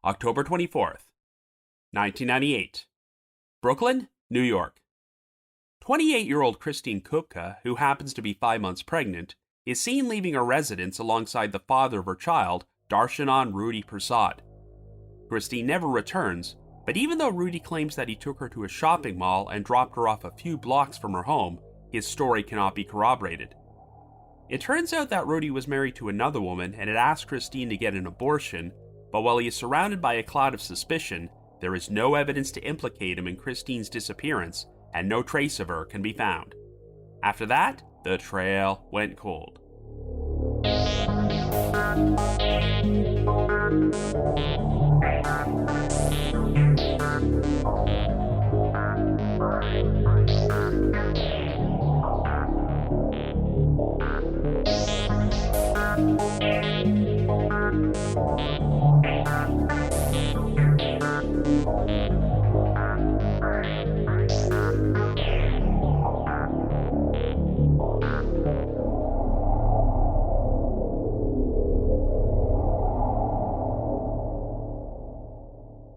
October 24th, 1998. Brooklyn, New York. 28-year-old Kristine Kupka, who happens to be 5 months pregnant, is seen leaving her residence alongside the father of her child, Darshanand Rudy Persaud. Kristine never returns, but even though Rudy claims that he took her to a shopping mall and dropped her off a few blocks from her home, his story cannot be corroborated. It turns out that Rudy was married to another woman and had asked Kristine to get an abortion, but while he is surrounded by a cloud of suspicion, there is no evidence to implicate him in Kristine's disappearance, and no trace of her can be found. After that, the trail went cold.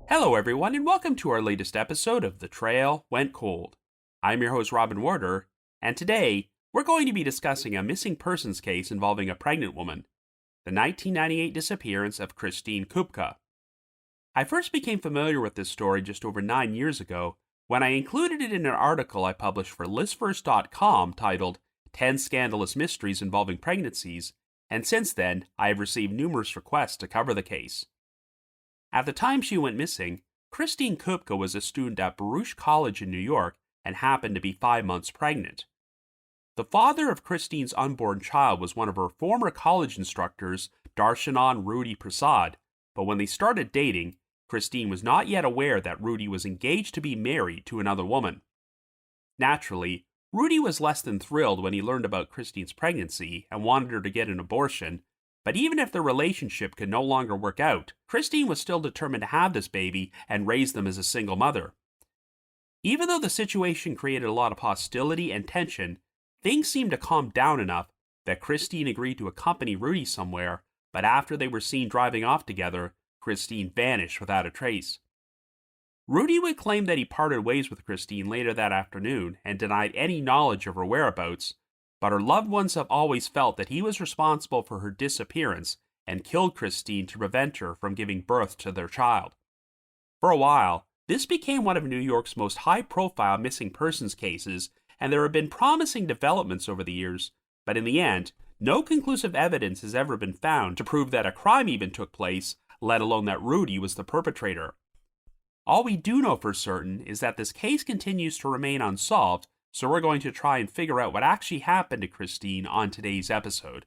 Hello everyone, and welcome to our latest episode of The Trail Went Cold. I'm your host Robin Warder, and today we're going to be discussing a missing persons case involving a pregnant woman, the 1998 disappearance of Kristine Kupka. I first became familiar with this story just over 9 years ago when I included it in an article I published for listverse.com titled 10 Scandalous Mysteries Involving Pregnancies, and since then I have received numerous requests to cover the case. At the time she went missing, Kristine Kupka was a student at Baruch College in New York and happened to be 5 months pregnant. The father of Kristine's unborn child was one of her former college instructors, Darshanand Rudy Persaud, but when they started dating, Kristine was not yet aware that Rudy was engaged to be married to another woman. Naturally, Rudy was less than thrilled when he learned about Kristine's pregnancy and wanted her to get an abortion, but even if their relationship could no longer work out, Kristine was still determined to have this baby and raise them as a single mother. Even though the situation created a lot of hostility and tension, things seemed to calm down enough that Kristine agreed to accompany Rudy somewhere, but after they were seen driving off together, Kristine vanished without a trace. Rudy would claim that he parted ways with Kristine later that afternoon and denied any knowledge of her whereabouts, but her loved ones have always felt that he was responsible for her disappearance and killed Kristine to prevent her from giving birth to their child. For a while, this became one of New York's most high-profile missing persons cases, and there have been promising developments over the years, but in the end, no conclusive evidence has ever been found to prove that a crime even took place, let alone that Rudy was the perpetrator. All we do know for certain is that this case continues to remain unsolved, so we're going to try and figure out what actually happened to Kristine on today's episode.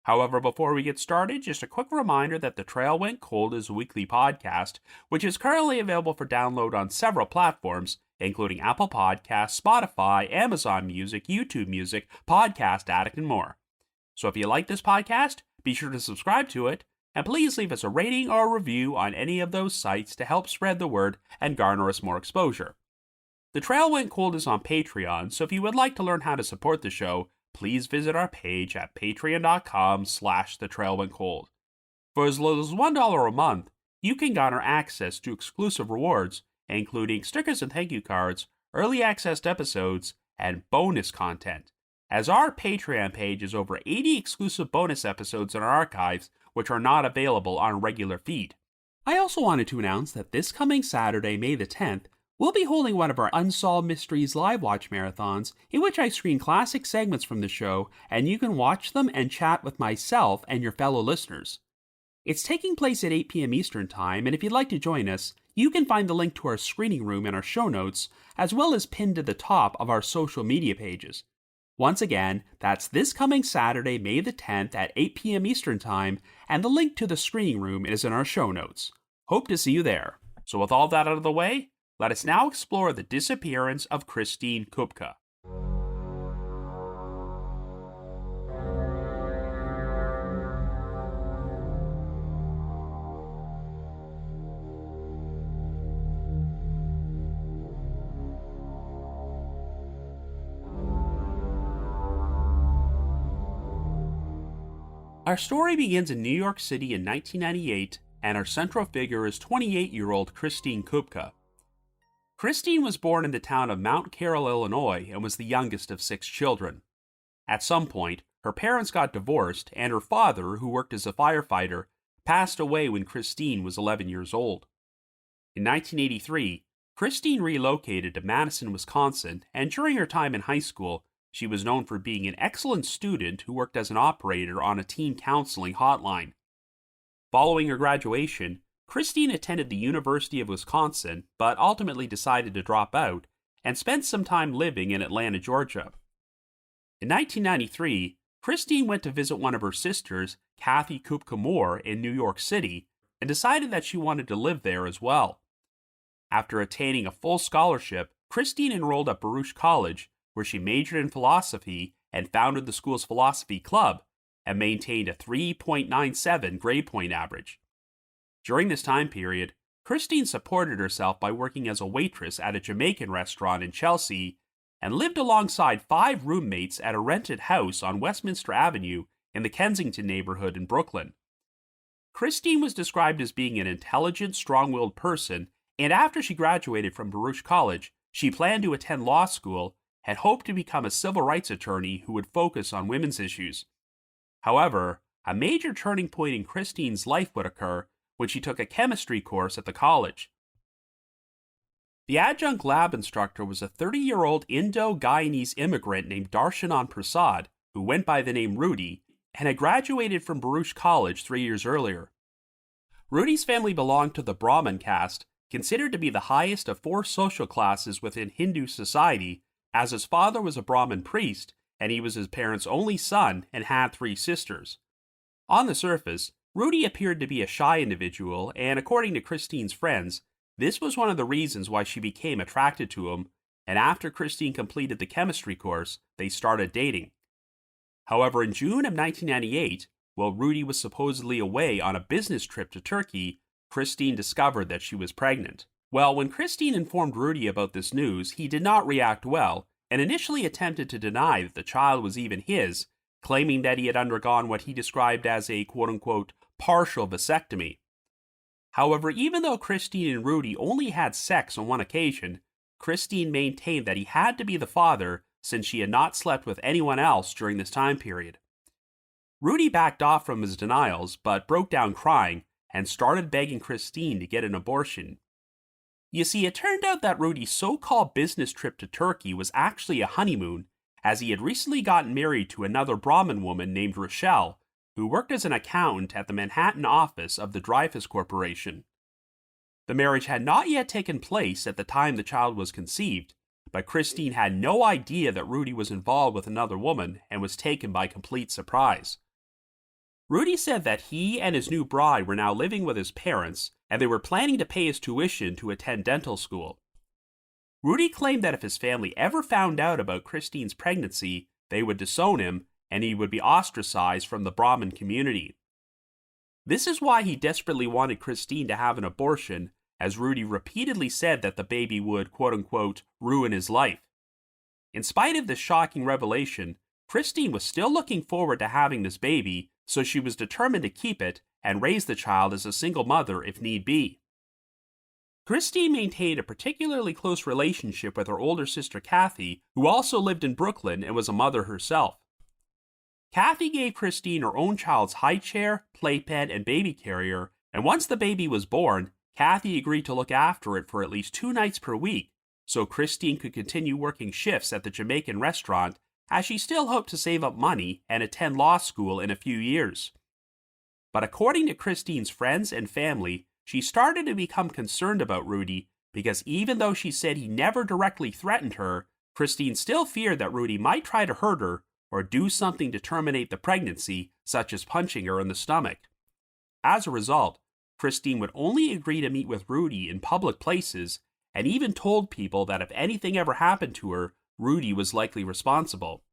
However, before we get started, just a quick reminder that The Trail Went Cold is a weekly podcast, which is currently available for download on several platforms, including Apple Podcasts, Spotify, Amazon Music, YouTube Music, Podcast Addict, and more. So if you like this podcast, be sure to subscribe to it, and please leave us a rating or a review on any of those sites to help spread the word and garner us more exposure. The Trail Went Cold is on Patreon, so if you would like to learn how to support the show, please visit our page at patreon.com/thetrailwentcold. For as little as $1 a month, you can garner access to exclusive rewards, including stickers and thank you cards, early access to episodes, and bonus content, as our Patreon page is over 80 exclusive bonus episodes in our archives, which are not available on a regular feed. I also wanted to announce that this coming Saturday, May the 10th, we'll be holding one of our Unsolved Mysteries live watch marathons, in which I screen classic segments from the show, and you can watch them and chat with myself and your fellow listeners. It's taking place at 8 p.m. Eastern Time, and if you'd like to join us, you can find the link to our screening room in our show notes, as well as pinned to the top of our social media pages. Once again, that's this coming Saturday, May the 10th at 8 p.m. Eastern Time, and the link to the screening room is in our show notes. Hope to see you there. So with all that out of the way, let us now explore the disappearance of Kristine Kupka. Our story begins in New York City in 1998 and our central figure is 28-year-old Kristine Kupka. Kristine was born in the town of Mount Carroll, Illinois, and was the youngest of 6 children. At some point, her parents got divorced, and her father, who worked as a firefighter, passed away when Kristine was 11 years old. In 1983, Kristine relocated to Madison, Wisconsin, and during her time in high school, she was known for being an excellent student who worked as an operator on a teen counseling hotline. Following her graduation, Kristine attended the University of Wisconsin, but ultimately decided to drop out and spent some time living in Atlanta, Georgia. In 1993, Kristine went to visit one of her sisters, Kristine Kupka Moore, in New York City, and decided that she wanted to live there as well. After attaining a full scholarship, Kristine enrolled at Baruch College, where she majored in philosophy and founded the school's philosophy club, and maintained a 3.97 grade point average. During this time period, Kristine supported herself by working as a waitress at a Jamaican restaurant in Chelsea and lived alongside 5 roommates at a rented house on Westminster Avenue in the Kensington neighborhood in Brooklyn. Kristine was described as being an intelligent, strong-willed person, and after she graduated from Baruch College, she planned to attend law school and hoped to become a civil rights attorney who would focus on women's issues. However, a major turning point in Kristine's life would occur when she took a chemistry course at the college. The adjunct lab instructor was a 30-year-old Indo-Guyanese immigrant named Darshanand Persaud, who went by the name Rudy, and had graduated from Baruch College 3 years earlier. Rudy's family belonged to the Brahmin caste, considered to be the highest of 4 social classes within Hindu society, as his father was a Brahmin priest, and he was his parents' only son and had 3 sisters. On the surface, Rudy appeared to be a shy individual, and according to Kristine's friends, this was one of the reasons why she became attracted to him, and after Kristine completed the chemistry course, they started dating. However, in June of 1998, while Rudy was supposedly away on a business trip to Turkey, Kristine discovered that she was pregnant. Well, when Kristine informed Rudy about this news, he did not react well, and initially attempted to deny that the child was even his, claiming that he had undergone what he described as a quote-unquote partial vasectomy. However, even though Kristine and Rudy only had sex on one occasion, Kristine maintained that he had to be the father since she had not slept with anyone else during this time period. Rudy backed off from his denials, but broke down crying and started begging Kristine to get an abortion. You see, it turned out that Rudy's so-called business trip to Turkey was actually a honeymoon, as he had recently gotten married to another Brahmin woman named Rochelle, who worked as an accountant at the Manhattan office of the Dreyfus Corporation. The marriage had not yet taken place at the time the child was conceived, but Kristine had no idea that Rudy was involved with another woman and was taken by complete surprise. Rudy said that he and his new bride were now living with his parents, and they were planning to pay his tuition to attend dental school. Rudy claimed that if his family ever found out about Kristine's pregnancy, they would disown him, and he would be ostracized from the Brahmin community. This is why he desperately wanted Kristine to have an abortion, as Rudy repeatedly said that the baby would, quote-unquote, ruin his life. In spite of this shocking revelation, Kristine was still looking forward to having this baby, so she was determined to keep it and raise the child as a single mother if need be. Kristine maintained a particularly close relationship with her older sister Kathy, who also lived in Brooklyn and was a mother herself. Kathy gave Kristine her own child's high chair, playpen, and baby carrier, and once the baby was born, Kathy agreed to look after it for at least 2 nights per week, so Kristine could continue working shifts at the Jamaican restaurant, as she still hoped to save up money and attend law school in a few years. But according to Kristine's friends and family, she started to become concerned about Rudy because even though she said he never directly threatened her, Kristine still feared that Rudy might try to hurt her or do something to terminate the pregnancy, such as punching her in the stomach. As a result, Kristine would only agree to meet with Rudy in public places and even told people that if anything ever happened to her, Rudy was likely responsible.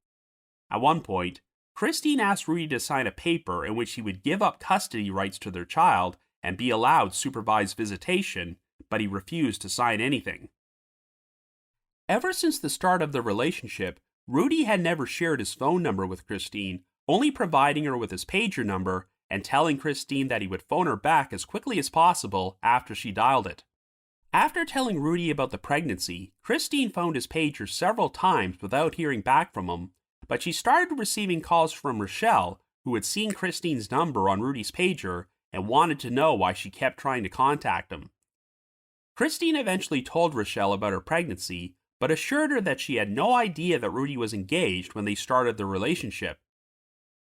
At one point, Kristine asked Rudy to sign a paper in which he would give up custody rights to their child and be allowed supervised visitation, but he refused to sign anything. Ever since the start of the relationship, Rudy had never shared his phone number with Kristine, only providing her with his pager number and telling Kristine that he would phone her back as quickly as possible after she dialed it. After telling Rudy about the pregnancy, Kristine phoned his pager several times without hearing back from him, but she started receiving calls from Rochelle, who had seen Kristine's number on Rudy's pager and wanted to know why she kept trying to contact him. Kristine eventually told Rochelle about her pregnancy, but assured her that she had no idea that Rudy was engaged when they started their relationship.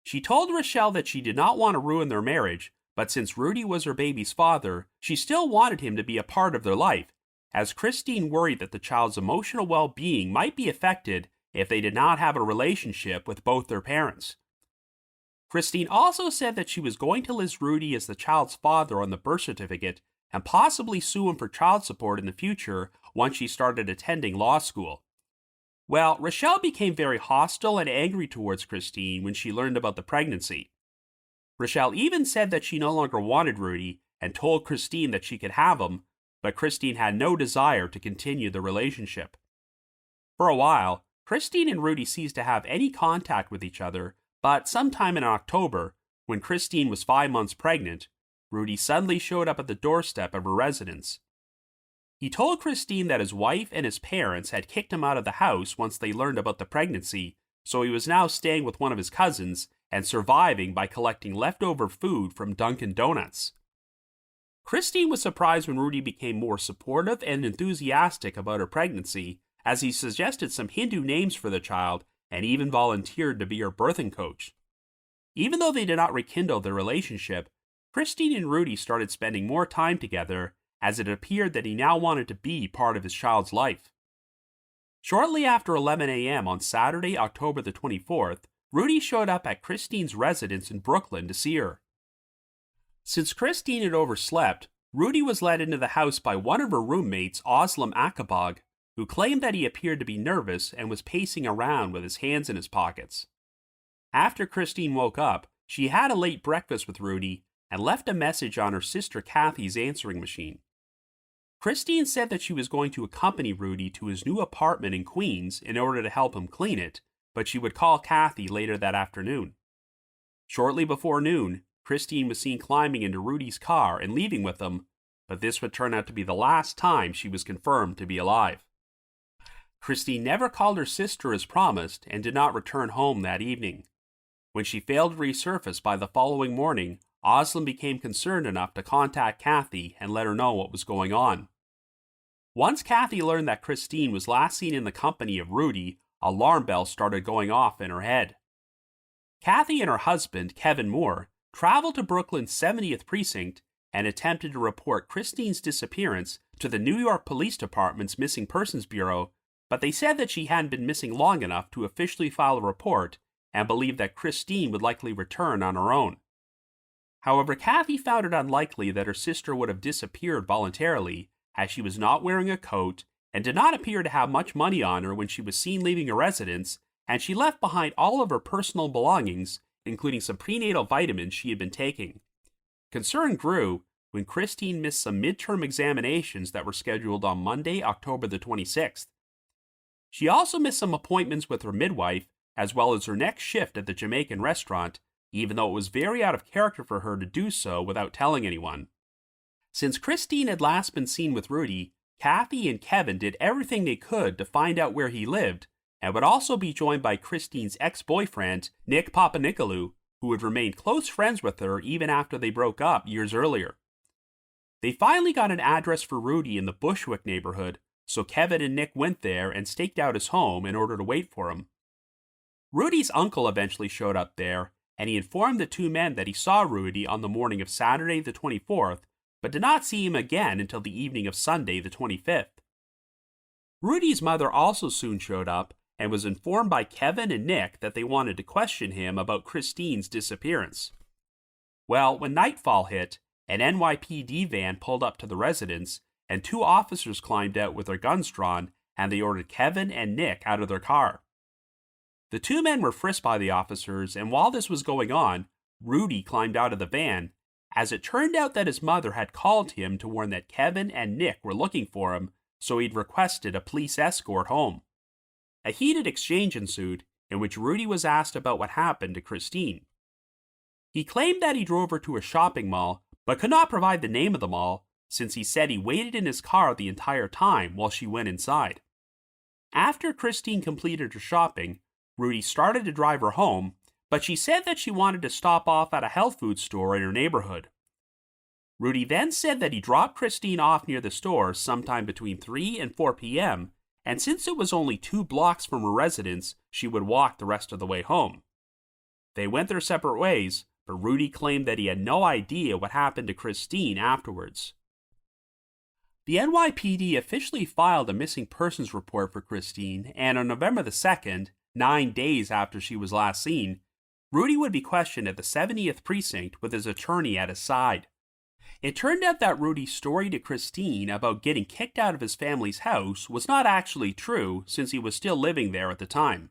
She told Rochelle that she did not want to ruin their marriage, but since Rudy was her baby's father, she still wanted him to be a part of their life, as Kristine worried that the child's emotional well-being might be affected if they did not have a relationship with both their parents. Kristine also said that she was going to list Rudy as the child's father on the birth certificate and possibly sue him for child support in the future once she started attending law school. Well, Rochelle became very hostile and angry towards Kristine when she learned about the pregnancy. Rochelle even said that she no longer wanted Rudy and told Kristine that she could have him, but Kristine had no desire to continue the relationship. For a while, Kristine and Rudy ceased to have any contact with each other, but sometime in October, when Kristine was 5 months pregnant, Rudy suddenly showed up at the doorstep of her residence. He told Kristine that his wife and his parents had kicked him out of the house once they learned about the pregnancy, so he was now staying with one of his cousins and surviving by collecting leftover food from Dunkin' Donuts. Kristine was surprised when Rudy became more supportive and enthusiastic about her pregnancy, as he suggested some Hindu names for the child and even volunteered to be her birthing coach. Even though they did not rekindle their relationship, Kristine and Rudy started spending more time together, as it appeared that he now wanted to be part of his child's life. Shortly after 11 a.m. on Saturday, October the 24th, Rudy showed up at Kristine's residence in Brooklyn to see her. Since Kristine had overslept, Rudy was led into the house by one of her roommates, Özlem Akabog, who claimed that he appeared to be nervous and was pacing around with his hands in his pockets. After Kristine woke up, she had a late breakfast with Rudy and left a message on her sister Kathy's answering machine. Kristine said that she was going to accompany Rudy to his new apartment in Queens in order to help him clean it, but she would call Kathy later that afternoon. Shortly before noon, Kristine was seen climbing into Rudy's car and leaving with him, but this would turn out to be the last time she was confirmed to be alive. Kristine never called her sister as promised and did not return home that evening. When she failed to resurface by the following morning, Özlem became concerned enough to contact Kathy and let her know what was going on. Once Kathy learned that Kristine was last seen in the company of Rudy, alarm bells started going off in her head. Kathy and her husband, Kevin Moore, traveled to Brooklyn's 70th precinct and attempted to report Kristine's disappearance to the New York Police Department's Missing Persons Bureau, but they said that she hadn't been missing long enough to officially file a report and believed that Kristine would likely return on her own. However, Kathy found it unlikely that her sister would have disappeared voluntarily, as she was not wearing a coat and did not appear to have much money on her when she was seen leaving her residence, and she left behind all of her personal belongings, including some prenatal vitamins she had been taking. Concern grew when Kristine missed some midterm examinations that were scheduled on Monday, October the 26th. She also missed some appointments with her midwife, as well as her next shift at the Jamaican restaurant, even though it was very out of character for her to do so without telling anyone. Since Kristine had last been seen with Rudy, Kathy and Kevin did everything they could to find out where he lived, and would also be joined by Kristine's ex-boyfriend, Nick Papanicolaou, who would remain close friends with her even after they broke up years earlier. They finally got an address for Rudy in the Bushwick neighborhood, so Kevin and Nick went there and staked out his home in order to wait for him. Rudy's uncle eventually showed up there, and he informed the two men that he saw Rudy on the morning of Saturday the 24th, but did not see him again until the evening of Sunday the 25th. Rudy's mother also soon showed up and was informed by Kevin and Nick that they wanted to question him about Kristine's disappearance. Well, when nightfall hit, an NYPD van pulled up to the residence, and two officers climbed out with their guns drawn, and they ordered Kevin and Nick out of their car. The two men were frisked by the officers, and while this was going on, Rudy climbed out of the van, as it turned out that his mother had called him to warn that Kevin and Nick were looking for him, so he'd requested a police escort home. A heated exchange ensued, in which Rudy was asked about what happened to Kristine. He claimed that he drove her to a shopping mall, but could not provide the name of the mall, since he said he waited in his car the entire time while she went inside. After Kristine completed her shopping, Rudy started to drive her home, but she said that she wanted to stop off at a health food store in her neighborhood. Rudy then said that he dropped Kristine off near the store sometime between 3 and 4 p.m., and since it was only 2 blocks from her residence, she would walk the rest of the way home. They went their separate ways, but Rudy claimed that he had no idea what happened to Kristine afterwards. The NYPD officially filed a missing persons report for Kristine, and on November the 2nd, 9 days after she was last seen, Rudy would be questioned at the 70th precinct with his attorney at his side. It turned out that Rudy's story to Kristine about getting kicked out of his family's house was not actually true, since he was still living there at the time.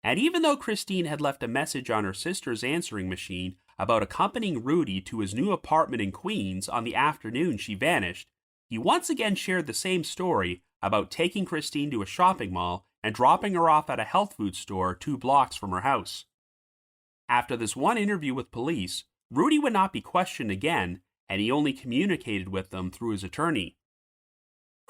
And even though Kristine had left a message on her sister's answering machine about accompanying Rudy to his new apartment in Queens on the afternoon she vanished, he once again shared the same story about taking Kristine to a shopping mall and dropping her off at a health food store 2 blocks from her house. After this one interview with police, Rudy would not be questioned again, and he only communicated with them through his attorney.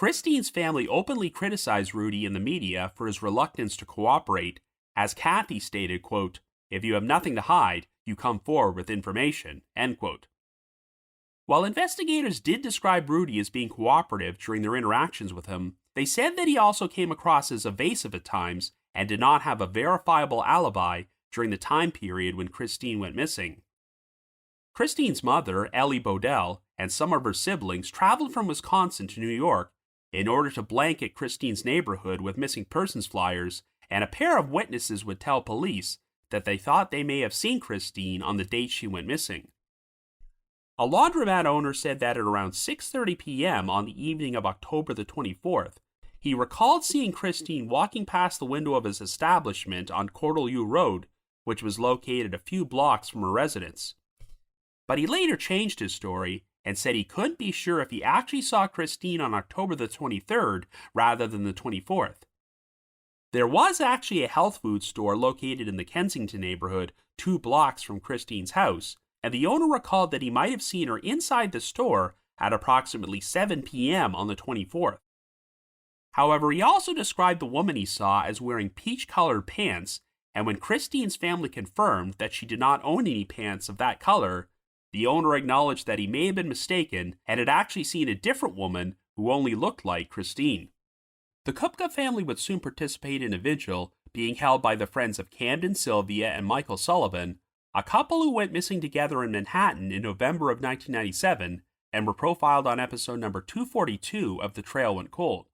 Kristine's family openly criticized Rudy in the media for his reluctance to cooperate, as Kathy stated, quote, "If you have nothing to hide, you come forward with information," end quote. While investigators did describe Rudy as being cooperative during their interactions with him, they said that he also came across as evasive at times and did not have a verifiable alibi during the time period when Kristine went missing. Kristine's mother, Ellie Bodell, and some of her siblings traveled from Wisconsin to New York in order to blanket Kristine's neighborhood with missing persons flyers, and a pair of witnesses would tell police that they thought they may have seen Kristine on the date she went missing. A laundromat owner said that at around 6:30 p.m. on the evening of October the 24th, he recalled seeing Kristine walking past the window of his establishment on Cordelia Road, which was located a few blocks from her residence. But he later changed his story and said he couldn't be sure if he actually saw Kristine on October the 23rd rather than the 24th. There was actually a health food store located in the Kensington neighborhood 2 blocks from Kristine's house, and the owner recalled that he might have seen her inside the store at approximately 7 p.m. on the 24th. However, he also described the woman he saw as wearing peach-colored pants, and when Kristine's family confirmed that she did not own any pants of that color, the owner acknowledged that he may have been mistaken and had actually seen a different woman who only looked like Kristine. The Kupka family would soon participate in a vigil being held by the friends of Camden Sylvia and Michael Sullivan, a couple who went missing together in Manhattan in November of 1997 and were profiled on episode number 242 of The Trail Went Cold.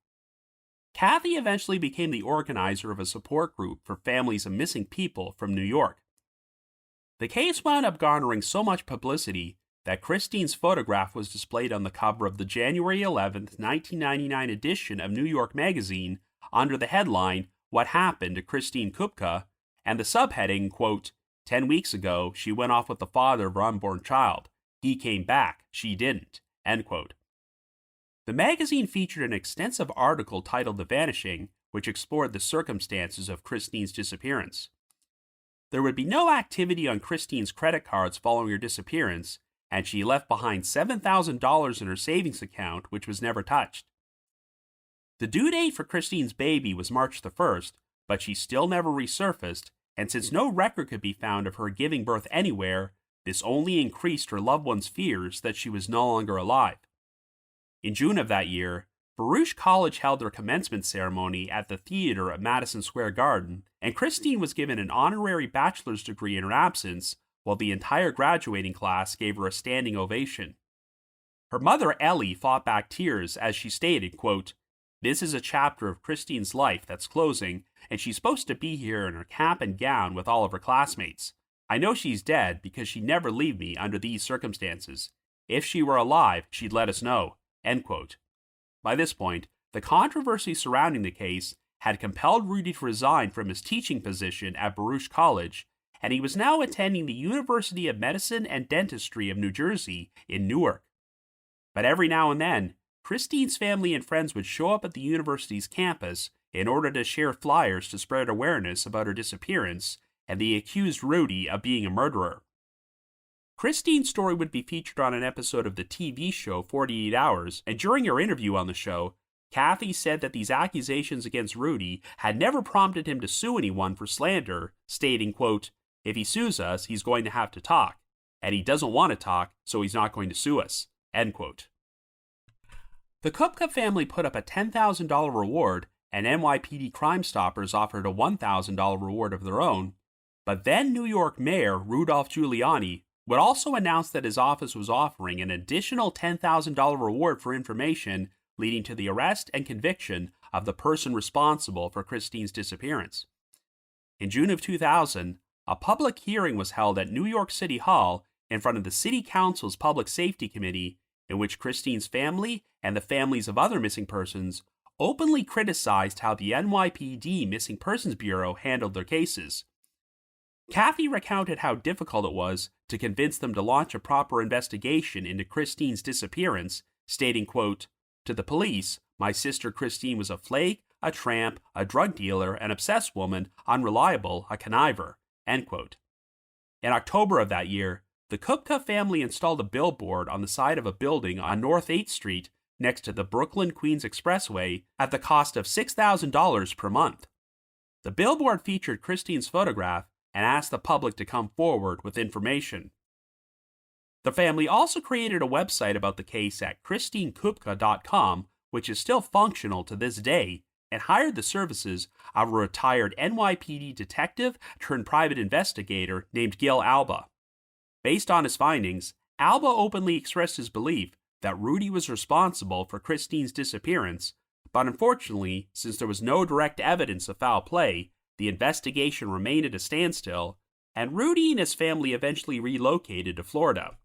Kathy eventually became the organizer of a support group for families of missing people from New York. The case wound up garnering so much publicity that Kristine's photograph was displayed on the cover of the January 11th, 1999 edition of New York Magazine under the headline, "What Happened to Kristine Kupka?" and the subheading, quote, "10 weeks ago, she went off with the father of her unborn child. He came back, she didn't," end quote. The magazine featured an extensive article titled The Vanishing, which explored the circumstances of Kristine's disappearance. There would be no activity on Kristine's credit cards following her disappearance, and she left behind $7,000 in her savings account, which was never touched. The due date for Kristine's baby was March the 1st, but she still never resurfaced, and since no record could be found of her giving birth anywhere, this only increased her loved ones' fears that she was no longer alive. In June of that year, Baruch College held their commencement ceremony at the theater at Madison Square Garden, and Kristine was given an honorary bachelor's degree in her absence, while the entire graduating class gave her a standing ovation. Her mother, Ellie, fought back tears as she stated, quote, "This is a chapter of Kristine's life that's closing, and she's supposed to be here in her cap and gown with all of her classmates. I know she's dead because she'd never leave me under these circumstances. If she were alive, she'd let us know," end quote. By this point, the controversy surrounding the case had compelled Rudy to resign from his teaching position at Baruch College, and he was now attending the University of Medicine and Dentistry of New Jersey in Newark. But every now and then, Kristine's family and friends would show up at the university's campus in order to share flyers to spread awareness about her disappearance, and they accused Rudy of being a murderer. Kristine's story would be featured on an episode of the TV show 48 Hours, and during her interview on the show, Kathy said that these accusations against Rudy had never prompted him to sue anyone for slander, stating, quote, "If he sues us, he's going to have to talk, and he doesn't want to talk, so he's not going to sue us," end quote. The Kupka family put up a $10,000 reward, and NYPD Crime Stoppers offered a $1,000 reward of their own, but then New York Mayor Rudolph Giuliani would also announce that his office was offering an additional $10,000 reward for information leading to the arrest and conviction of the person responsible for Kristine's disappearance. In June of 2000, a public hearing was held at New York City Hall in front of the City Council's Public Safety Committee, in which Kristine's family and the families of other missing persons openly criticized how the NYPD Missing Persons Bureau handled their cases. Kathy recounted how difficult it was to convince them to launch a proper investigation into Kristine's disappearance, stating, quote, "To the police, my sister Kristine was a flake, a tramp, a drug dealer, an obsessed woman, unreliable, a conniver," end quote. In October of that year, the Kupka family installed a billboard on the side of a building on North 8th Street next to the Brooklyn-Queens Expressway at the cost of $6,000 per month. The billboard featured Kristine's photograph and asked the public to come forward with information. The family also created a website about the case at KristineKupka.com, which is still functional to this day, and hired the services of a retired NYPD detective turned private investigator named Gil Alba. Based on his findings, Alba openly expressed his belief that Rudy was responsible for Kristine's disappearance, but unfortunately, since there was no direct evidence of foul play, the investigation remained at a standstill, and Rudy and his family eventually relocated to Florida.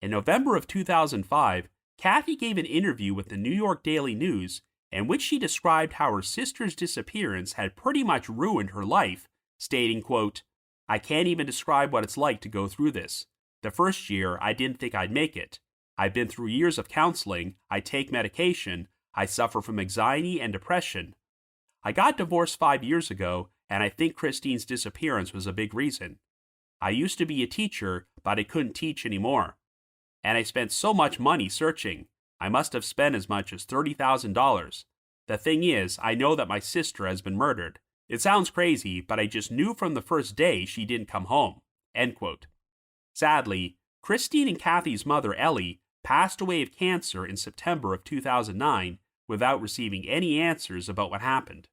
In November of 2005, Kathy gave an interview with the New York Daily News in which she described how her sister's disappearance had pretty much ruined her life, stating, quote, "I can't even describe what it's like to go through this. The first year, I didn't think I'd make it. I've been through years of counseling, I take medication, I suffer from anxiety and depression. I got divorced 5 years ago, and I think Kristine's disappearance was a big reason. I used to be a teacher, but I couldn't teach anymore. And I spent so much money searching. I must have spent as much as $30,000. The thing is, I know that my sister has been murdered. It sounds crazy, but I just knew from the first day she didn't come home." End quote. Sadly, Kristine and Kathy's mother, Ellie, passed away of cancer in September of 2009 without receiving any answers about what happened.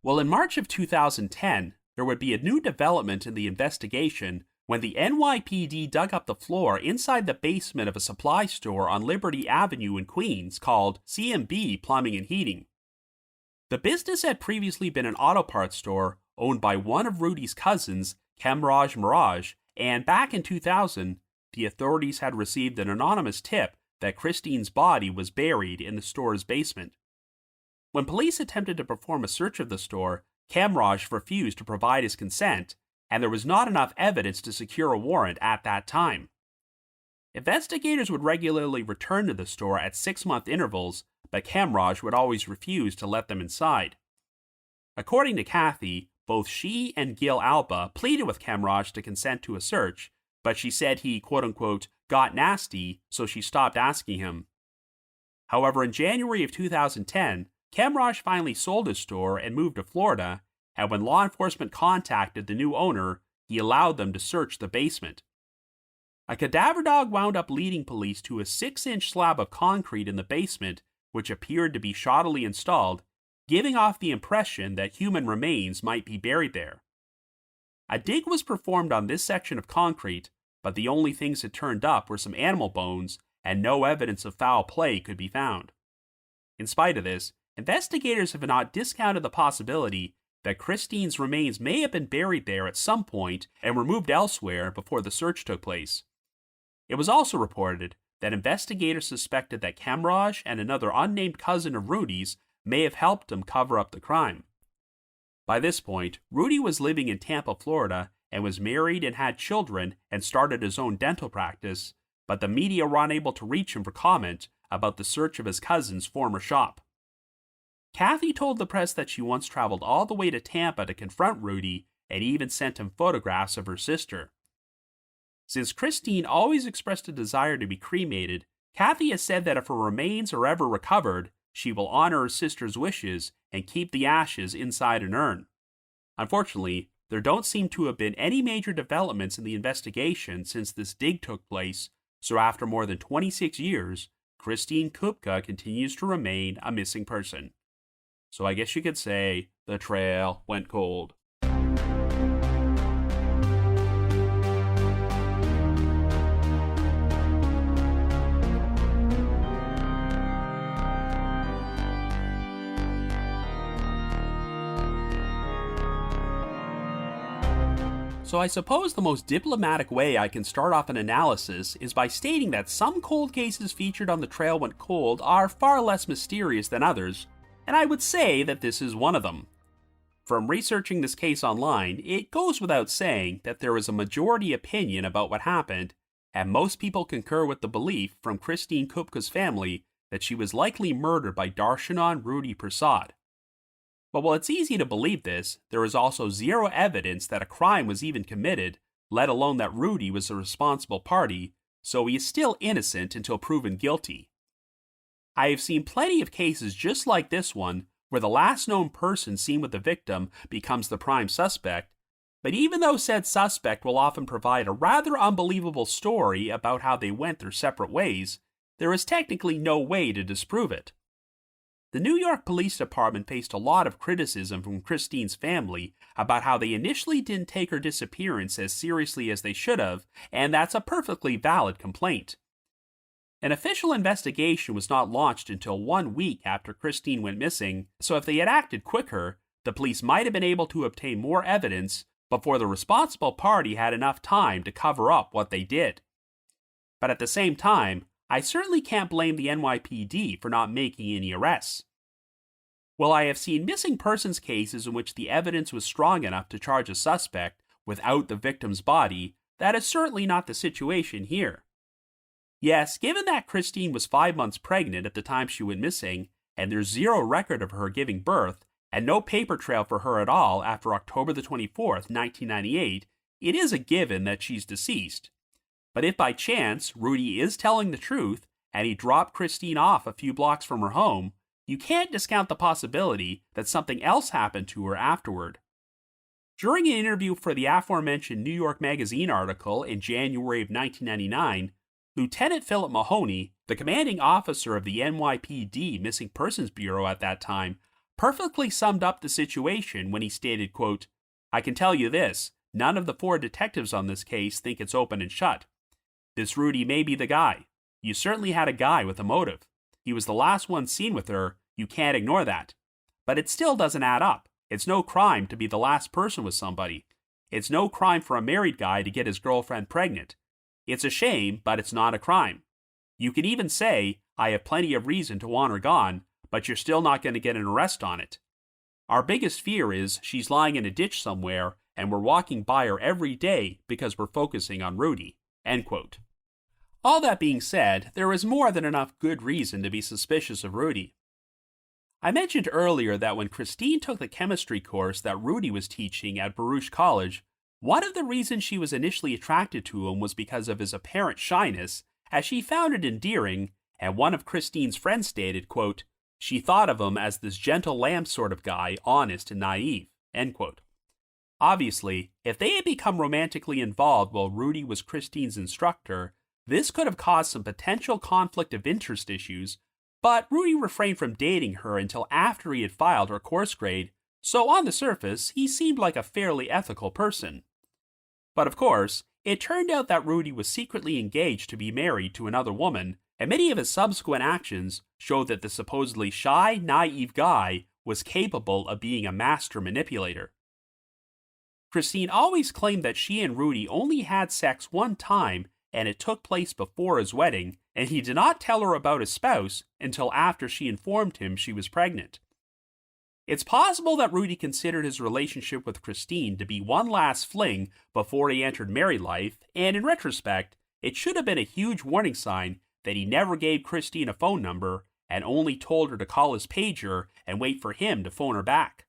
Well, in March of 2010, there would be a new development in the investigation when the NYPD dug up the floor inside the basement of a supply store on Liberty Avenue in Queens called CMB Plumbing and Heating. The business had previously been an auto parts store owned by one of Rudy's cousins, Kemraj Miraj, and back in 2000, the authorities had received an anonymous tip that Kristine's body was buried in the store's basement. When police attempted to perform a search of the store, Kemraj refused to provide his consent, and there was not enough evidence to secure a warrant at that time. Investigators would regularly return to the store at 6-month intervals, but Kemraj would always refuse to let them inside. According to Kathy, both she and Gil Alba pleaded with Kemraj to consent to a search, but she said he, quote-unquote, got nasty, so she stopped asking him. However, in January of 2010, Kemraj finally sold his store and moved to Florida, and when law enforcement contacted the new owner, he allowed them to search the basement. A cadaver dog wound up leading police to a 6-inch slab of concrete in the basement, which appeared to be shoddily installed, giving off the impression that human remains might be buried there. A dig was performed on this section of concrete, but the only things that turned up were some animal bones, and no evidence of foul play could be found. In spite of this, investigators have not discounted the possibility that Kristine's remains may have been buried there at some point and were moved elsewhere before the search took place. It was also reported that investigators suspected that Kemraj and another unnamed cousin of Rudy's may have helped him cover up the crime. By this point, Rudy was living in Tampa, Florida, and was married and had children and started his own dental practice, but the media were unable to reach him for comment about the search of his cousin's former shop. Kathy told the press that she once traveled all the way to Tampa to confront Rudy and even sent him photographs of her sister. Since Kristine always expressed a desire to be cremated, Kathy has said that if her remains are ever recovered, she will honor her sister's wishes and keep the ashes inside an urn. Unfortunately, there don't seem to have been any major developments in the investigation since this dig took place, so after more than 26 years, Kristine Kupka continues to remain a missing person. So I guess you could say the trail went cold. So I suppose the most diplomatic way I can start off an analysis is by stating that some cold cases featured on The Trail Went Cold are far less mysterious than others, and I would say that this is one of them. From researching this case online, it goes without saying that there is a majority opinion about what happened, and most people concur with the belief from Kristine Kupka's family that she was likely murdered by Darshanand Rudy Persaud. But while it's easy to believe this, there is also zero evidence that a crime was even committed, let alone that Rudy was the responsible party, so he is still innocent until proven guilty. I have seen plenty of cases just like this one, where the last known person seen with the victim becomes the prime suspect, but even though said suspect will often provide a rather unbelievable story about how they went their separate ways, there is technically no way to disprove it. The New York Police Department faced a lot of criticism from Kristine's family about how they initially didn't take her disappearance as seriously as they should have, and that's a perfectly valid complaint. An official investigation was not launched until 1 week after Kristine went missing, so if they had acted quicker, the police might have been able to obtain more evidence before the responsible party had enough time to cover up what they did. But at the same time, I certainly can't blame the NYPD for not making any arrests. While I have seen missing persons cases in which the evidence was strong enough to charge a suspect without the victim's body, that is certainly not the situation here. Yes, given that Kristine was 5 months pregnant at the time she went missing, and there's zero record of her giving birth, and no paper trail for her at all after October the 24th, 1998, it is a given that she's deceased. But if by chance Rudy is telling the truth, and he dropped Kristine off a few blocks from her home, you can't discount the possibility that something else happened to her afterward. During an interview for the aforementioned New York Magazine article in January of 1999, Lieutenant Philip Mahoney, the commanding officer of the NYPD Missing Persons Bureau at that time, perfectly summed up the situation when he stated, quote, "I can tell you this, none of the 4 detectives on this case think it's open and shut. This Rudy may be the guy. You certainly had a guy with a motive. He was the last one seen with her, you can't ignore that. But it still doesn't add up. It's no crime to be the last person with somebody. It's no crime for a married guy to get his girlfriend pregnant. It's a shame, but it's not a crime. You can even say, I have plenty of reason to want her gone, but you're still not going to get an arrest on it. Our biggest fear is she's lying in a ditch somewhere, and we're walking by her every day because we're focusing on Rudy." End quote. All that being said, there is more than enough good reason to be suspicious of Rudy. I mentioned earlier that when Kristine took the chemistry course that Rudy was teaching at Baruch College, one of the reasons she was initially attracted to him was because of his apparent shyness, as she found it endearing, and one of Kristine's friends stated, quote, "She thought of him as this gentle lamb sort of guy, honest and naive." End quote. Obviously, if they had become romantically involved while Rudy was Kristine's instructor, this could have caused some potential conflict of interest issues, but Rudy refrained from dating her until after he had filed her course grade, so on the surface, he seemed like a fairly ethical person. But of course, it turned out that Rudy was secretly engaged to be married to another woman, and many of his subsequent actions showed that the supposedly shy, naive guy was capable of being a master manipulator. Kristine always claimed that she and Rudy only had sex one time, and it took place before his wedding, and he did not tell her about his spouse until after she informed him she was pregnant. It's possible that Rudy considered his relationship with Kristine to be one last fling before he entered married life, and in retrospect, it should have been a huge warning sign that he never gave Kristine a phone number and only told her to call his pager and wait for him to phone her back.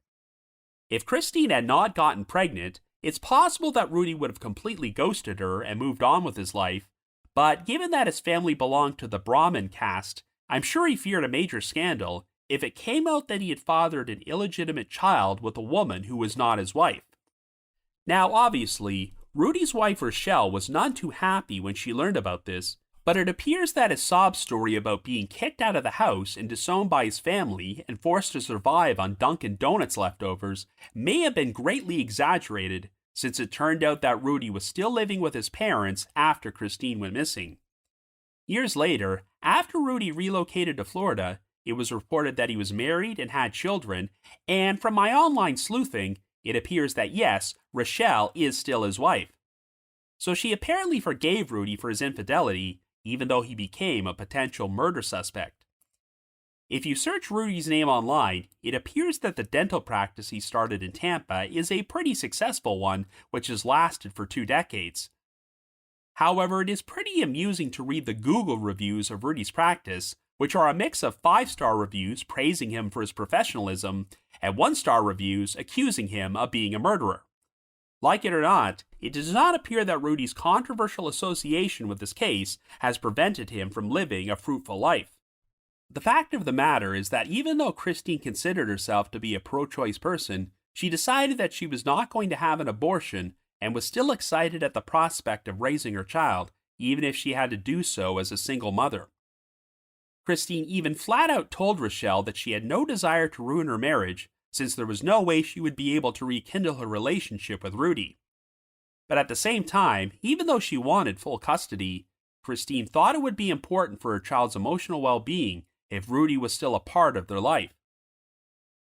If Kristine had not gotten pregnant, It's possible that Rudy would have completely ghosted her and moved on with his life, but given that his family belonged to the Brahmin caste, I'm sure he feared a major scandal if it came out that he had fathered an illegitimate child with a woman who was not his wife. Now, obviously, Rudy's wife Rochelle was none too happy when she learned about this, but it appears that his sob story about being kicked out of the house and disowned by his family and forced to survive on Dunkin' Donuts leftovers may have been greatly exaggerated, since it turned out that Rudy was still living with his parents after Kristine went missing. Years later, after Rudy relocated to Florida, it was reported that he was married and had children, and from my online sleuthing, it appears that yes, Rochelle is still his wife. So she apparently forgave Rudy for his infidelity, even though he became a potential murder suspect. If you search Rudy's name online, it appears that the dental practice he started in Tampa is a pretty successful one, which has lasted for 2 decades. However, it is pretty amusing to read the Google reviews of Rudy's practice, which are a mix of 5-star reviews praising him for his professionalism and 1-star reviews accusing him of being a murderer. Like it or not, it does not appear that Rudy's controversial association with this case has prevented him from living a fruitful life. The fact of the matter is that even though Kristine considered herself to be a pro-choice person, she decided that she was not going to have an abortion and was still excited at the prospect of raising her child, even if she had to do so as a single mother. Kristine even flat out told Rochelle that she had no desire to ruin her marriage, since there was no way she would be able to rekindle her relationship with Rudy. But at the same time, even though she wanted full custody, Kristine thought it would be important for her child's emotional well-being if Rudy was still a part of their life.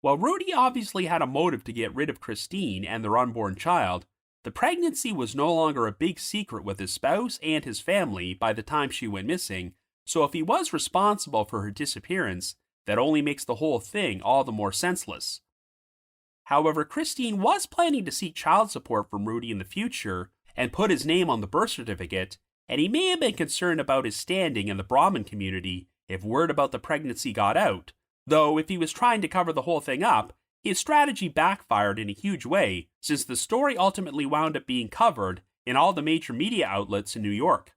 While Rudy obviously had a motive to get rid of Kristine and their unborn child, the pregnancy was no longer a big secret with his spouse and his family by the time she went missing, so if he was responsible for her disappearance, that only makes the whole thing all the more senseless. However, Kristine was planning to seek child support from Rudy in the future and put his name on the birth certificate, and he may have been concerned about his standing in the Brahmin community if word about the pregnancy got out, though if he was trying to cover the whole thing up, his strategy backfired in a huge way, since the story ultimately wound up being covered in all the major media outlets in New York.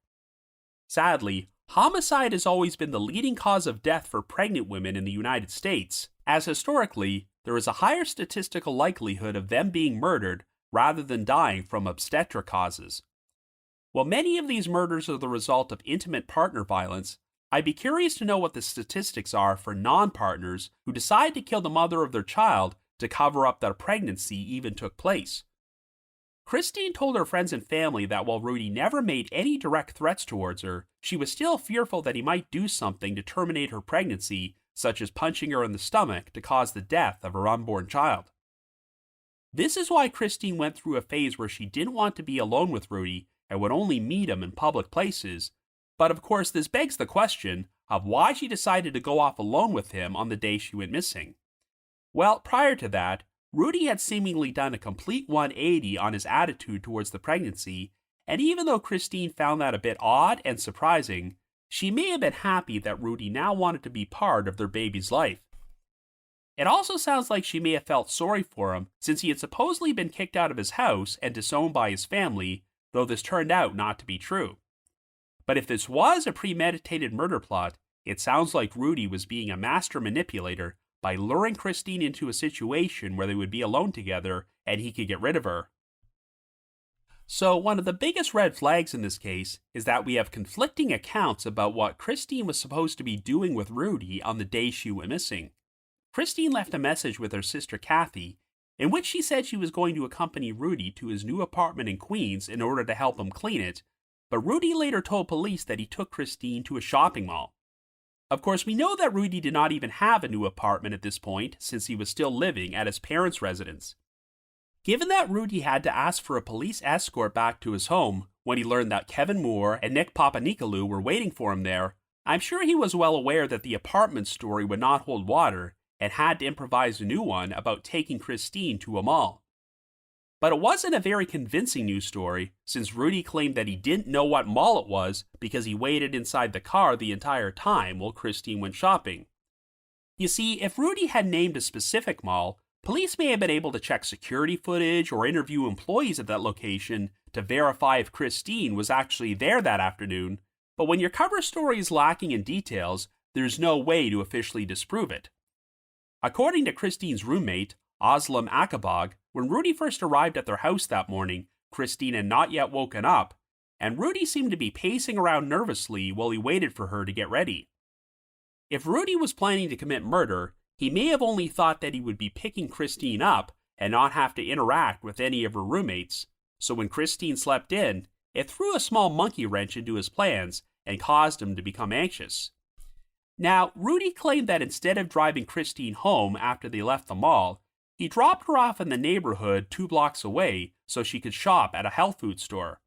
Sadly, homicide has always been the leading cause of death for pregnant women in the United States, as historically, there is a higher statistical likelihood of them being murdered rather than dying from obstetric causes. While many of these murders are the result of intimate partner violence, I'd be curious to know what the statistics are for non-partners who decide to kill the mother of their child to cover up that a pregnancy even took place. Kristine told her friends and family that while Rudy never made any direct threats towards her, she was still fearful that he might do something to terminate her pregnancy, such as punching her in the stomach to cause the death of her unborn child. This is why Kristine went through a phase where she didn't want to be alone with Rudy and would only meet him in public places, but of course this begs the question of why she decided to go off alone with him on the day she went missing. Well, prior to that, Rudy had seemingly done a complete 180 on his attitude towards the pregnancy, and even though Kristine found that a bit odd and surprising, she may have been happy that Rudy now wanted to be part of their baby's life. It also sounds like she may have felt sorry for him since he had supposedly been kicked out of his house and disowned by his family, though this turned out not to be true. But if this was a premeditated murder plot, it sounds like Rudy was being a master manipulator by luring Kristine into a situation where they would be alone together and he could get rid of her. So one of the biggest red flags in this case is that we have conflicting accounts about what Kristine was supposed to be doing with Rudy on the day she went missing. Kristine left a message with her sister Kathy, in which she said she was going to accompany Rudy to his new apartment in Queens in order to help him clean it, but Rudy later told police that he took Kristine to a shopping mall. Of course, we know that Rudy did not even have a new apartment at this point, since he was still living at his parents' residence. Given that Rudy had to ask for a police escort back to his home when he learned that Kevin Moore and Nick Papanicolaou were waiting for him there, I'm sure he was well aware that the apartment story would not hold water and had to improvise a new one about taking Kristine to a mall. But it wasn't a very convincing news story, since Rudy claimed that he didn't know what mall it was because he waited inside the car the entire time while Kristine went shopping. You see, if Rudy had named a specific mall, Police may have been able to check security footage or interview employees at that location to verify if Kristine was actually there that afternoon, but when your cover story is lacking in details, there's no way to officially disprove it. According to Kristine's roommate, Aslam Akabag, when Rudy first arrived at their house that morning, Kristine had not yet woken up, and Rudy seemed to be pacing around nervously while he waited for her to get ready. If Rudy was planning to commit murder, he may have only thought that he would be picking Kristine up and not have to interact with any of her roommates, so when Kristine slept in, it threw a small monkey wrench into his plans and caused him to become anxious. Now, Rudy claimed that instead of driving Kristine home after they left the mall, he dropped her off in the neighborhood 2 blocks away so she could shop at a health food store.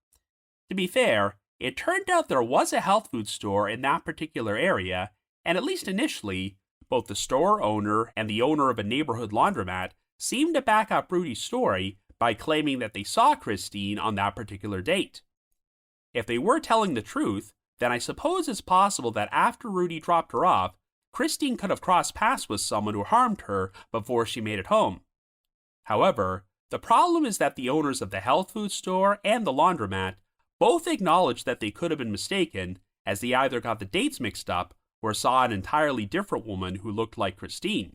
To be fair, it turned out there was a health food store in that particular area, and at least initially, both the store owner and the owner of a neighborhood laundromat seemed to back up Rudy's story by claiming that they saw Kristine on that particular date. If they were telling the truth, then I suppose it's possible that after Rudy dropped her off, Kristine could have crossed paths with someone who harmed her before she made it home. However, the problem is that the owners of the health food store and the laundromat both acknowledged that they could have been mistaken, as they either got the dates mixed up or saw an entirely different woman who looked like Kristine.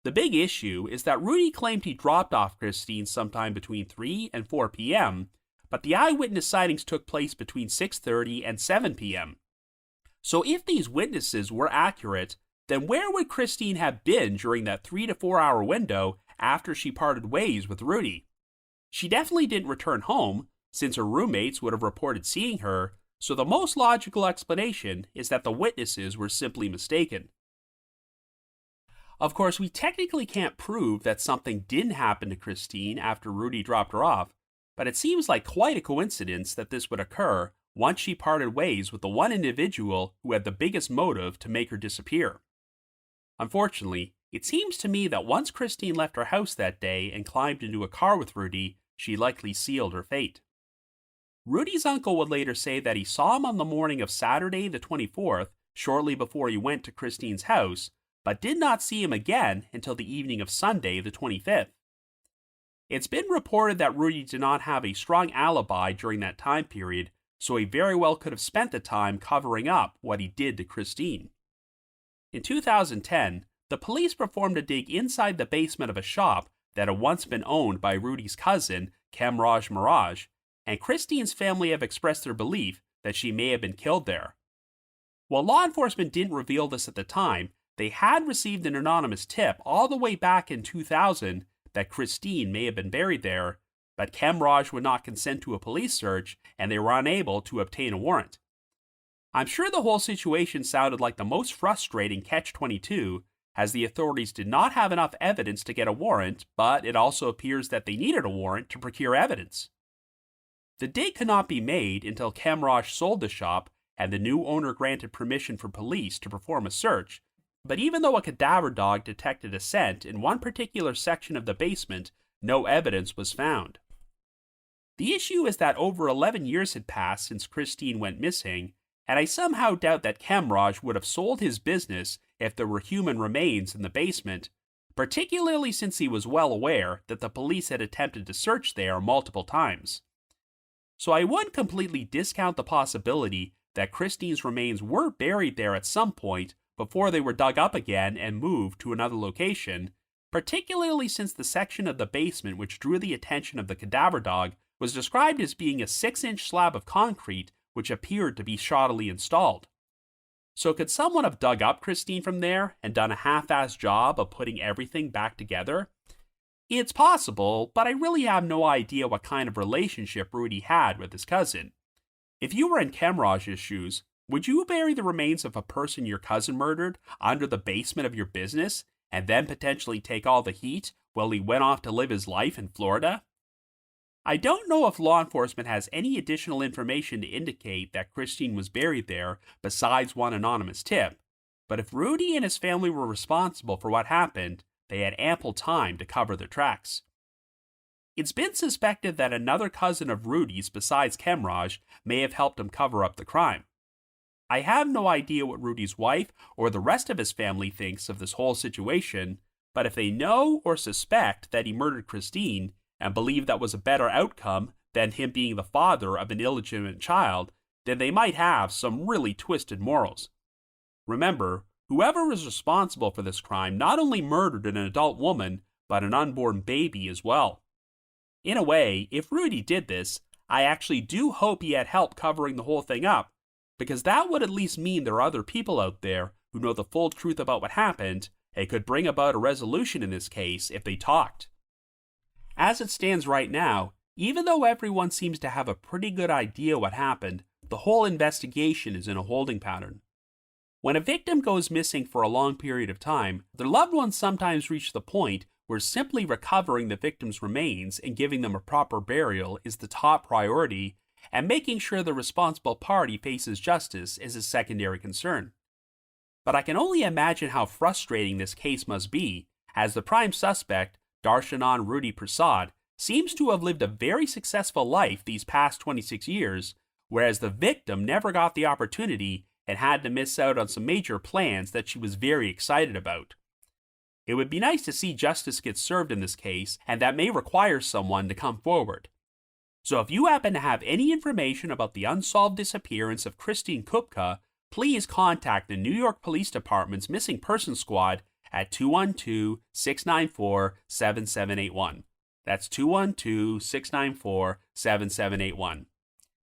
The big issue is that Rudy claimed he dropped off Kristine sometime between 3 and 4 p.m., but the eyewitness sightings took place between 6:30 and 7 p.m. So if these witnesses were accurate, then where would Kristine have been during that 3 to 4 hour window after she parted ways with Rudy? She definitely didn't return home, since her roommates would have reported seeing her, so the most logical explanation is that the witnesses were simply mistaken. Of course, we technically can't prove that something didn't happen to Kristine after Rudy dropped her off, but it seems like quite a coincidence that this would occur once she parted ways with the one individual who had the biggest motive to make her disappear. Unfortunately, it seems to me that once Kristine left her house that day and climbed into a car with Rudy, she likely sealed her fate. Rudy's uncle would later say that he saw him on the morning of Saturday the 24th, shortly before he went to Kristine's house, but did not see him again until the evening of Sunday the 25th. It's been reported that Rudy did not have a strong alibi during that time period, so he very well could have spent the time covering up what he did to Kristine. In 2010, the police performed a dig inside the basement of a shop that had once been owned by Rudy's cousin, Kamraj Miraj, and Kristine's family have expressed their belief that she may have been killed there. While law enforcement didn't reveal this at the time, they had received an anonymous tip all the way back in 2000 that Kristine may have been buried there, but Kamraj would not consent to a police search and they were unable to obtain a warrant. I'm sure the whole situation sounded like the most frustrating catch-22, as the authorities did not have enough evidence to get a warrant, but it also appears that they needed a warrant to procure evidence. The dig could not be made until Kamraj sold the shop and the new owner granted permission for police to perform a search, but even though a cadaver dog detected a scent in one particular section of the basement, no evidence was found. The issue is that over 11 years had passed since Kristine went missing, and I somehow doubt that Kamraj would have sold his business if there were human remains in the basement, particularly since he was well aware that the police had attempted to search there multiple times. So I wouldn't completely discount the possibility that Kristine's remains were buried there at some point before they were dug up again and moved to another location, particularly since the section of the basement which drew the attention of the cadaver dog was described as being a 6-inch slab of concrete which appeared to be shoddily installed. So could someone have dug up Kristine from there and done a half-assed job of putting everything back together? It's possible, but I really have no idea what kind of relationship Rudy had with his cousin. If you were in Kamraj's shoes, would you bury the remains of a person your cousin murdered under the basement of your business and then potentially take all the heat while he went off to live his life in Florida? I don't know if law enforcement has any additional information to indicate that Kristine was buried there besides one anonymous tip, but if Rudy and his family were responsible for what happened, they had ample time to cover their tracks. It's been suspected that another cousin of Rudy's besides Kamraj may have helped him cover up the crime. I have no idea what Rudy's wife or the rest of his family thinks of this whole situation, But if they know or suspect that he murdered Kristine and believe that was a better outcome than him being the father of an illegitimate child, then they might have some really twisted morals. Remember, whoever is responsible for this crime not only murdered an adult woman, but an unborn baby as well. In a way, if Rudy did this, I actually do hope he had help covering the whole thing up, because that would at least mean there are other people out there who know the full truth about what happened and could bring about a resolution in this case if they talked. As it stands right now, even though everyone seems to have a pretty good idea what happened, the whole investigation is in a holding pattern. When a victim goes missing for a long period of time, their loved ones sometimes reach the point where simply recovering the victim's remains and giving them a proper burial is the top priority, and making sure the responsible party faces justice is a secondary concern. But I can only imagine how frustrating this case must be, as the prime suspect, Darshanand Rudy Persaud, seems to have lived a very successful life these past 26 years, whereas the victim never got the opportunity and had to miss out on some major plans that she was very excited about. It would be nice to see justice get served in this case, and that may require someone to come forward. So if you happen to have any information about the unsolved disappearance of Kristine Kupka, please contact the New York Police Department's Missing Persons Squad at 212-694-7781. That's 212-694-7781.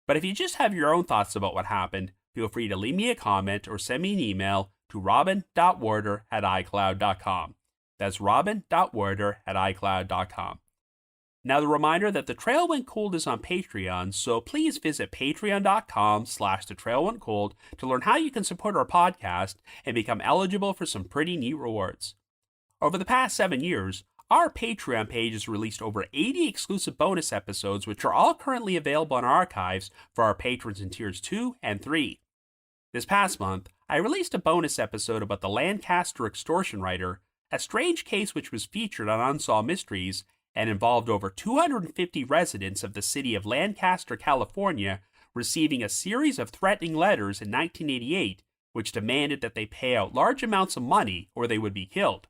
But if you just have your own thoughts about what happened, feel free to leave me a comment or send me an email to robin.warder@icloud.com. That's robin.warder@icloud.com. Now, the reminder that The Trail Went Cold is on Patreon, so please visit patreon.com/thetrailwentcold to learn how you can support our podcast and become eligible for some pretty neat rewards. Over the past 7 years, our Patreon page has released over 80 exclusive bonus episodes, which are all currently available in our archives for our patrons in tiers 2 and 3. This past month, I released a bonus episode about the Lancaster extortion writer, a strange case which was featured on Unsolved Mysteries and involved over 250 residents of the city of Lancaster, California, receiving a series of threatening letters in 1988 which demanded that they pay out large amounts of money or they would be killed.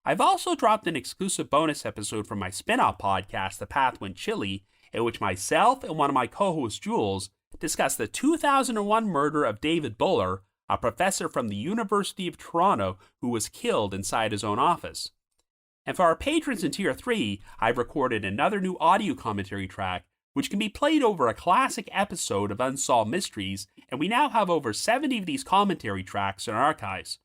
I've also dropped an exclusive bonus episode from my spin-off podcast, The Path Went Chilly, in which myself and one of my co-hosts, Jules, discuss the 2001 murder of David Buller, a professor from the University of Toronto who was killed inside his own office. And for our patrons in Tier 3, I've recorded another new audio commentary track, which can be played over a classic episode of Unsolved Mysteries, and we now have over 70 of these commentary tracks in our archives.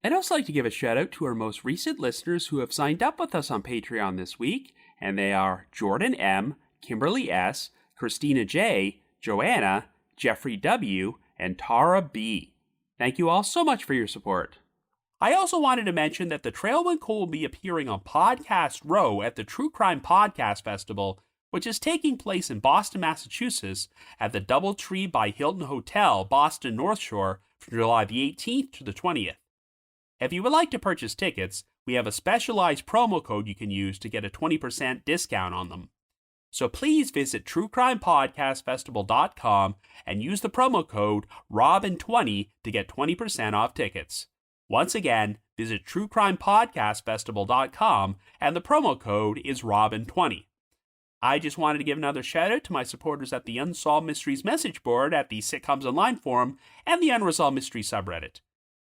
I'd also like to give a shout out to our most recent listeners who have signed up with us on Patreon this week, and they are Jordan M., Kimberly S., Christina J., Joanna, Jeffrey W., and Tara B. Thank you all so much for your support. I also wanted to mention that The Trail Went Cold will be appearing on Podcast Row at the True Crime Podcast Festival, which is taking place in Boston, Massachusetts at the Doubletree by Hilton Hotel, Boston North Shore, from July the 18th to the 20th. If you would like to purchase tickets, we have a specialized promo code you can use to get a 20% discount on them. So please visit truecrimepodcastfestival.com and use the promo code ROBIN20 to get 20% off tickets. Once again, visit truecrimepodcastfestival.com and the promo code is ROBIN20. I just wanted to give another shout out to my supporters at the Unsolved Mysteries message board at the Sitcoms Online forum and the Unresolved Mysteries subreddit.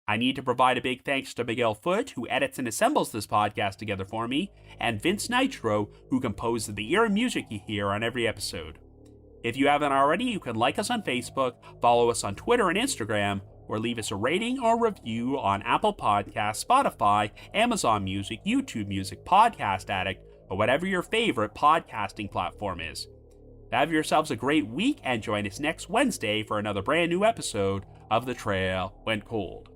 I need to provide a big thanks to Miguel Foote, who edits and assembles this podcast together for me, and Vince Nitro, who composed the eerie music you hear on every episode. If you haven't already, you can like us on Facebook, follow us on Twitter and Instagram, or leave us a rating or review on Apple Podcasts, Spotify, Amazon Music, YouTube Music, Podcast Addict, or whatever your favorite podcasting platform is. Have yourselves a great week and join us next Wednesday for another brand new episode of The Trail Went Cold.